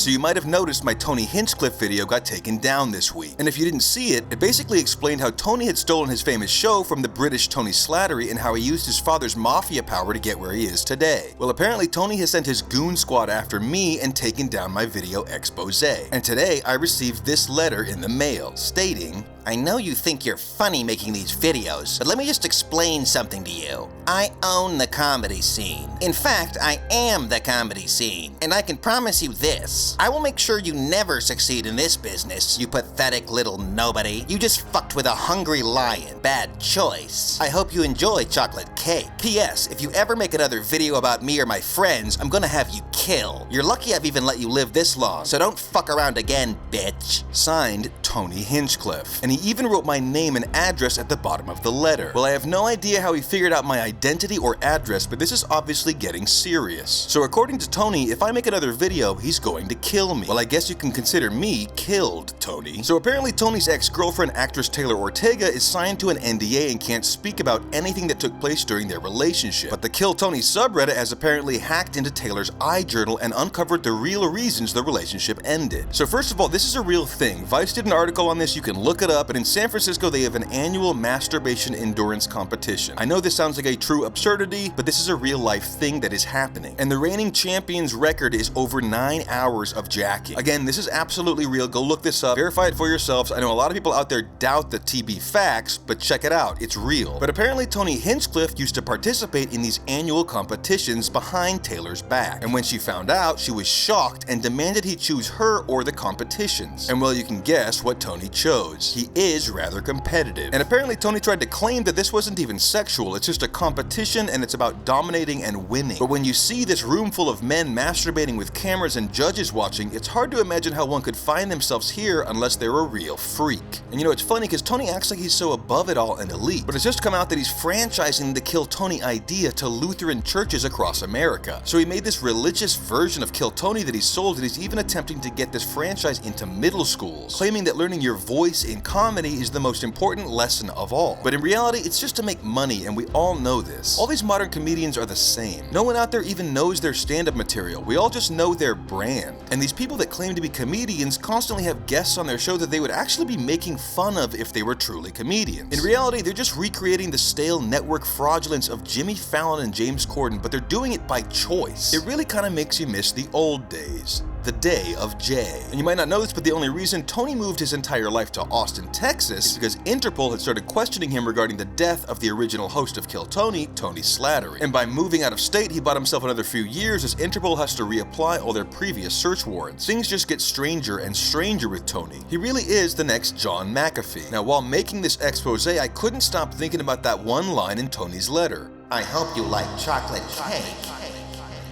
So you might have noticed my Tony Hinchcliffe video got taken down this week. And if you didn't see it, it basically explained how Tony had stolen his famous show from the British Tony Slattery and how he used his father's mafia power to get where he is today. Well, apparently Tony has sent his goon squad after me and taken down my video expose. And today I received this letter in the mail stating, "I know you think you're funny making these videos, but let me just explain something to you. I own the comedy scene. In fact, I am the comedy scene. And I can promise you this. I will make sure you never succeed in this business, you pathetic little nobody. You just fucked with a hungry lion. Bad choice. I hope you enjoy chocolate cake. P.S. If you ever make another video about me or my friends, I'm gonna have you killed. You're lucky I've even let you live this long, so don't fuck around again, bitch." Signed, Tony Hinchcliffe. And he even wrote my name and address at the bottom of the letter. Well, I have no idea how he figured out my identity or address, but this is obviously getting serious. So according to Tony, if I make another video, he's going to kill me. Well, I guess you can consider me killed, Tony. So apparently Tony's ex-girlfriend, actress Taylor Ortega, is signed to an NDA and can't speak about anything that took place during their relationship. But the Kill Tony subreddit has apparently hacked into Taylor's iJournal and uncovered the real reasons the relationship ended. So first of all, this is a real thing. Vice did an article on this, you can look it up, and in San Francisco they have an annual masturbation endurance competition. I know this sounds like a true absurdity, but this is a real life thing that is happening. And the reigning champion's record is over 9 hours of jacking. Again, this is absolutely real, go look this up, verify it for yourselves. I know a lot of people out there doubt the TB facts, but check it out, it's real. But apparently Tony Hinchcliffe used to participate in these annual competitions behind Taylor's back. And when she found out, she was shocked and demanded he choose her or the competitions. And well, you can guess what Tony chose. He is rather competitive. And apparently Tony tried to claim that this wasn't even sexual, it's just a competition and it's about dominating and winning. But when you see this room full of men masturbating with cameras and judges watching, it's hard to imagine how one could find themselves here unless they're a real freak. And you know, it's funny because Tony acts like he's so above it all and elite, but it's just come out that he's franchising the Kill Tony idea to Lutheran churches across America. So he made this religious version of Kill Tony that he sold, and he's even attempting to get this franchise into middle schools, claiming that learning your voice in comedy is the most important lesson of all. But in reality, it's just to make money, and we all know this. All these modern comedians are the same. No one out there even knows their stand-up material. We all just know their brand. And these people that claim to be comedians constantly have guests on their show that they would actually be making fun of if they were truly comedians. In reality, they're just recreating the stale network fraudulence of Jimmy Fallon and James Corden, but they're doing it by choice. It really kind of makes you miss the old days. The day of Jay. And you might not know this, but the only reason Tony moved his entire life to Austin, Texas is because Interpol had started questioning him regarding the death of the original host of Kill Tony, Tony Slattery. And by moving out of state, he bought himself another few years as Interpol has to reapply all their previous search warrants. Things just get stranger and stranger with Tony. He really is the next John McAfee. Now, while making this expose, I couldn't stop thinking about that one line in Tony's letter. "I hope you like chocolate cake."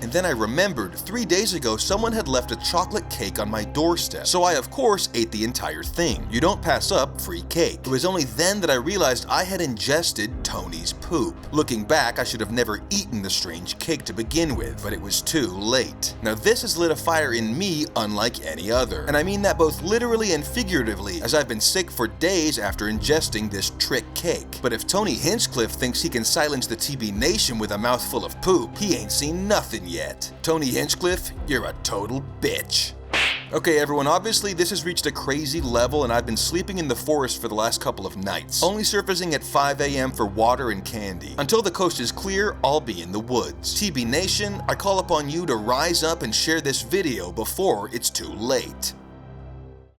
And then I remembered, 3 days ago someone had left a chocolate cake on my doorstep, so I of course ate the entire thing. You don't pass up free cake. It was only then that I realized I had ingested Tony's poop. Looking back, I should have never eaten the strange cake to begin with, but it was too late. Now this has lit a fire in me unlike any other, and I mean that both literally and figuratively, as I've been sick for days after ingesting this trick cake. But if Tony Hinchcliffe thinks he can silence the TB Nation with a mouthful of poop, he ain't seen nothing yet. Tony Hinchcliffe, you're a total bitch. Okay everyone, obviously this has reached a crazy level and I've been sleeping in the forest for the last couple of nights, only surfacing at 5 a.m. for water and candy. Until the coast is clear, I'll be in the woods. TB Nation, I call upon you to rise up and share this video before it's too late.